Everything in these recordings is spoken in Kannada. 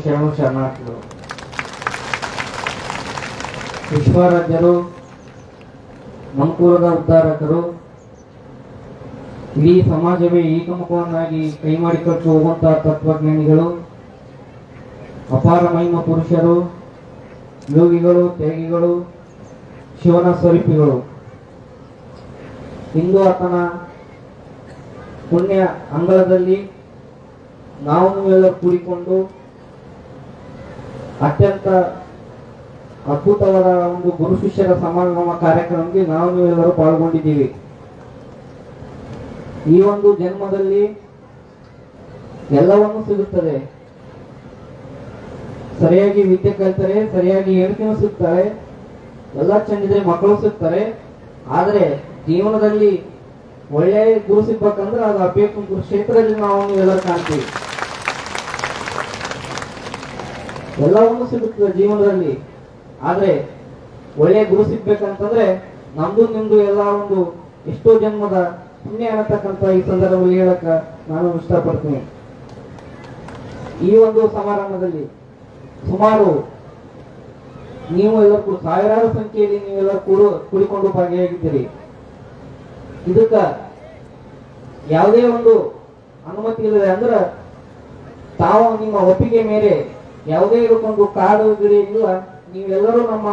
ಶರಣು ಶರಣಾರ್ಥಿಗಳು. ವಿಶ್ವರಾಜ್ಯರು, ಮಂಕೂರದ ಉದ್ಧಾರಕರು, ಇಡೀ ಸಮಾಜವೇ ಏಕಮುಖವನ್ನಾಗಿ ಕೈ ಮಾಡಿಕೊಟ್ಟು ಹೋಗುವಂತಹ ತತ್ವಜ್ಞಾನಿಗಳು, ಅಪಾರ ಮಹಿಮ ಪುರುಷರು, ಯೋಗಿಗಳು, ತ್ಯಾಗಿಗಳು, ಶಿವನ ಸ್ವರೂಪಿಗಳು. ಇಂದು ಆತನ ಪುಣ್ಯ ಅಂಗಳದಲ್ಲಿ ನಾವು ಎಲ್ಲ ಕೂಡಿಕೊಂಡು ಅತ್ಯಂತ ಅದ್ಭುತವಾದ ಒಂದು ಗುರು ಶಿಷ್ಯರ ಸಮಾಗಮ ಕಾರ್ಯಕ್ರಮಕ್ಕೆ ನಾವು ನೀವೆಲ್ಲರೂ ಪಾಲ್ಗೊಂಡಿದ್ದೀವಿ. ಈ ಒಂದು ಜನ್ಮದಲ್ಲಿ ಎಲ್ಲವನ್ನೂ ಸಿಗುತ್ತದೆ. ಸರಿಯಾಗಿ ವಿದ್ಯೆ ಕಲಿತರೆ, ಸರಿಯಾಗಿ ಹೆಂಡತಿನೂ ಸಿಗ್ತಾರೆ, ಎಲ್ಲ ಚೆಂದಿದ್ರೆ ಮಕ್ಕಳು ಸಿಗ್ತಾರೆ. ಆದರೆ ಜೀವನದಲ್ಲಿ ಒಳ್ಳೆಯ ಗುರು ಸಿಗ್ಬೇಕಂದ್ರೆ ಅದು ಅಭ್ಯರ್ಥಿ ಕ್ಷೇತ್ರದಲ್ಲಿ ನಾವು ಎಲ್ಲರೂ ಕಾಣ್ತೀವಿ. ಎಲ್ಲವನ್ನೂ ಸಿಗುತ್ತದೆ ಜೀವನದಲ್ಲಿ. ಆದ್ರೆ ಒಳ್ಳೆಯ ಗುರು ಸಿಗ್ಬೇಕಂತಂದ್ರೆ ನಮ್ದು ನಿಮ್ದು ಎಲ್ಲ ಒಂದು ಎಷ್ಟೋ ಜನ್ಮದ ಪುಣ್ಯ ಅನ್ನತಕ್ಕಂಥ ಈ ಸಂದರ್ಭದಲ್ಲಿ ಹೇಳಕ ನಾನು ಇಷ್ಟಪಡ್ತೀನಿ. ಈ ಒಂದು ಸಮಾರಂಭದಲ್ಲಿ ಸುಮಾರು ನೀವು ಎಲ್ಲ ಸಾವಿರಾರು ಸಂಖ್ಯೆಯಲ್ಲಿ ನೀವೆಲ್ಲ ಕೂಡಿಕೊಂಡು ಭಾಗಿಯಾಗಿದ್ದೀರಿ. ಇದಕ್ಕ ಯಾವುದೇ ಒಂದು ಅನುಮತಿ ಇಲ್ಲದೆ ಅಂದ್ರೆ ತಾವು ನಿಮ್ಮ ಒಪ್ಪಿಗೆ ಮೇಲೆ ಯಾವುದೇ ಇದಕ್ಕೊಂದು ಕಾಡು ಗಿಡಿ ಇಲ್ಲ, ನೀವೆಲ್ಲರೂ ನಮ್ಮ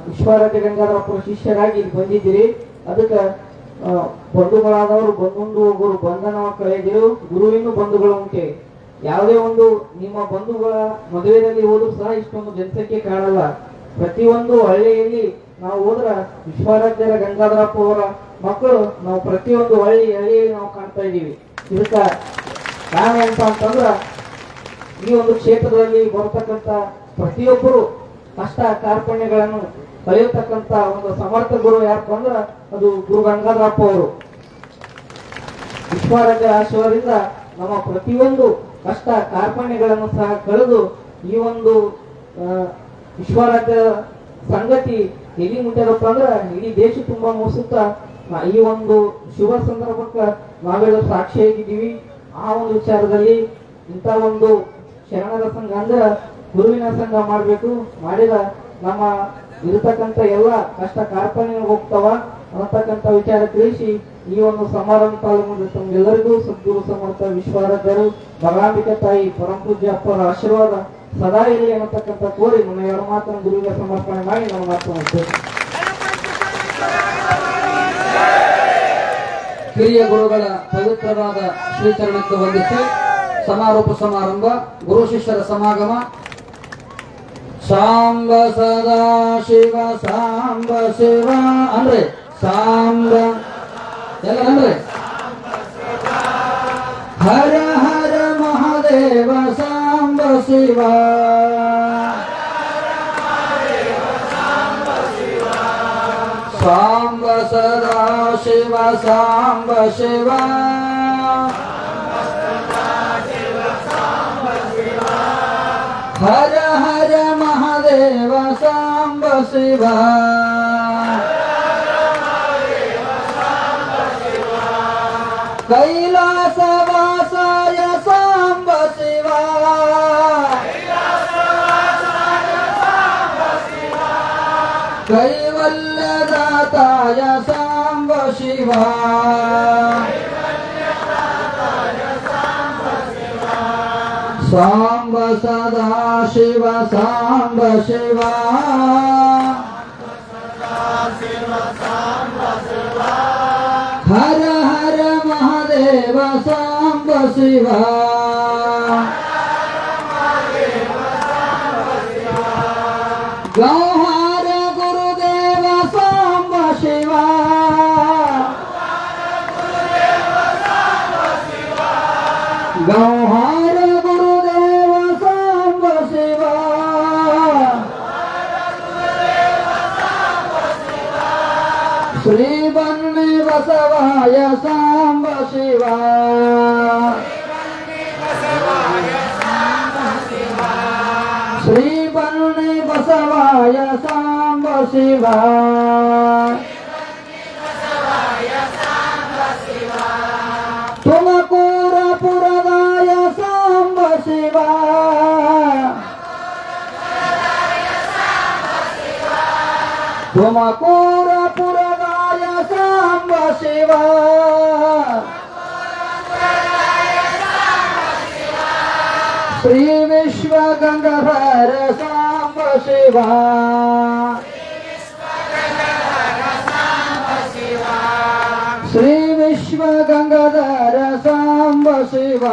ವಿಶ್ವರಾಜ್ಯ ಗಂಗಾಧರಪ್ಪರ ಶಿಷ್ಯರಾಗಿ ಬಂದಿದ್ದೀರಿ. ಅದಕ್ಕೆ ಬಂಧುಗಳಾದವರು ಬಂದು ಹೋಗೋರು ಬಂಧನ ಕಳೆದಿರು, ಗುರುವಿನ ಬಂಧುಗಳು ಉಂಟೆ. ಯಾವುದೇ ಒಂದು ನಿಮ್ಮ ಬಂಧುಗಳ ಮದುವೆಯಲ್ಲಿ ಹೋದ್ರೂ ಸಹ ಇಷ್ಟೊಂದು ಜನಸಂಖ್ಯೆ ಕಾಣಲ್ಲ. ಪ್ರತಿಯೊಂದು ಹಳ್ಳಿಯಲ್ಲಿ ನಾವು ಹೋದ್ರ ವಿಶ್ವರಾಜ್ಯರ ಗಂಗಾಧರಪ್ಪ ಅವರ ಮಕ್ಕಳು ನಾವು ಪ್ರತಿಯೊಂದು ಹಳ್ಳಿಯಲ್ಲಿ ನಾವು ಕಾಣ್ತಾ ಇದ್ದೀವಿ. ಇದಕ್ಕ ಕಾರಣ ಏನಪ್ಪ ಅಂತಂದ್ರ ಈ ಒಂದು ಕ್ಷೇತ್ರದಲ್ಲಿ ಬರತಕ್ಕಂತ ಪ್ರತಿಯೊಬ್ಬರು ಕಷ್ಟ ಕಾರ್ಪಣ್ಯಗಳನ್ನು ಕಳೆಯತಕ್ಕಂತ ಒಂದು ಸಮರ್ಥ ಗುರು ಯಾರಪ್ಪ ಅಂದ್ರ ಅದು ಗುರು ಗಂಗಾಧರಪ್ಪ ಅವರು. ವಿಶ್ವರಾಜ್ಯ ಆಶೀರ್ವಾದದಿಂದ ನಮ್ಮ ಪ್ರತಿಯೊಂದು ಕಷ್ಟ ಕಾರ್ಪಣ್ಯಗಳನ್ನು ಸಹ ಕಳೆದು ಈ ಒಂದು ವಿಶ್ವರಾಜ್ಯ ಸಂಗತಿ ಎಲ್ಲಿ ಮುಟ್ಟ್ಯದಪ್ಪ ಅಂದ್ರ ಇಡೀ ದೇಶ ತುಂಬಾ ಮುಸುತ್ತಾ ಈ ಒಂದು ಶುಭ ಸಂದರ್ಭಕ್ಕೆ ನಾವೆಲ್ಲ ಸಾಕ್ಷಿಯಾಗಿದ್ದೀವಿ. ಆ ಒಂದು ವಿಚಾರದಲ್ಲಿ ಇಂಥ ಒಂದು ಶರಣರ ಸಂಘ ಅಂದ್ರ ಗುರುವಿನ ಸಂಘ ಮಾಡಬೇಕು. ಮಾಡಿದ ನಮ್ಮ ಇರತಕ್ಕಂತ ಎಲ್ಲ ಕಷ್ಟ ಕಾರ್ಪಣ್ಯ ಹೋಗ್ತಾವ ಅನ್ನತಕ್ಕಂಥ ವಿಚಾರ ತಿಳಿಸಿ ಈ ಒಂದು ಸಮಾರಂಭ ಪಾಲ್ಗೊಂಡ ತಮ್ಗೆಲ್ಲರಿಗೂ ಸದ್ಗುರು ಸಮರ್ಥ ವಿಶ್ವರಾಜ್ಯರು ಬಗಾಂಬಿಕೆ ತಾಯಿ ಪರಂ ಪೂಜ್ಯ ಅಪ್ಪರ ಆಶೀರ್ವಾದ ಸದಾ ಇರಲಿ ಅನ್ನತಕ್ಕಂಥ ಕೋರಿ ನನ್ನ ಎರಡು ಮಾತನ್ನು ಗುರುವಿಗೆ ಸಮರ್ಪಣೆ ಮಾಡಿ ನಮ್ಮ ಮಾತನಾಡ್ತೇವೆ. ಹಿರಿಯ ಗುರುಗಳ ಪವಿತ್ರವಾದ ಶ್ರೀಚರಣಕ್ಕೆ ವಂದಿಸಿ ಸಮಾರೋಪ ಸಮಾರಂಭ ಗುರು ಶಿಷ್ಯರ ಸಮಾಗಮ. ಸಾಂಬ ಸದಾ ಶಿವ ಸಾಂಬ ಶಿವ ಅಂದ್ರೆ ಸಾಂಬ ಎಲ್ಲ ಅಂದ್ರೆ ಹರ ಹರ ಮಹಾದೇವ ಸಾಂಬ ಶಿವ ಸಾಂಬ ಸದಾ ಶಿವ ಸಾಂಬ ಶಿವ ಹರ ಹರ ಮಹಾದೇವ ಸಾಂಬ ಶಿವ ಕೈಲಾಸ ವಾಸಾಯ ಸಾಂಬ ಶಿವ ಕೈವಲ್ಯದಾತಾಯ ಸಾಂಬ ಶಿವ ಸಾಂಬ ಸದಾ ಶಿವ ಸಾಂಬ ಶಿವ ಹರ ಹರ ಮಹಾದೇವ ಸಾಂಬ ಶಿವ ಗೌಹಾರ ಗುರುದೇವ ಸಾಂಬ ಶಿವ ಗೌಹಾರ ಗುರುದೇವ ಸಾಂಬ ಶಿವ ಶ್ರೀ ಬನ್ನಿ ಬಸವಾಯ ಸಾಂಬ ಶಿವ ಶ್ರೀ ಬನ್ನಿ ಬಸವಾಯ ಸಾಂಬ ಶಿವ ತುಮಕೂರ ಪುರದಾಯ ಸಾಂಬ ಶಿವ ತುಮಕೂರ ಪುರದಾಯ ಸಾಂಬ ಶಿವ ಶ್ರೀ ವಿಶ್ವ ಗಂಗಾಧರ ಸಾಂಬ ಶಿವ ಶ್ರೀ ವಿಶ್ವ ಗಂಗಾಧರ ಸಾಂಬ ಶಿವ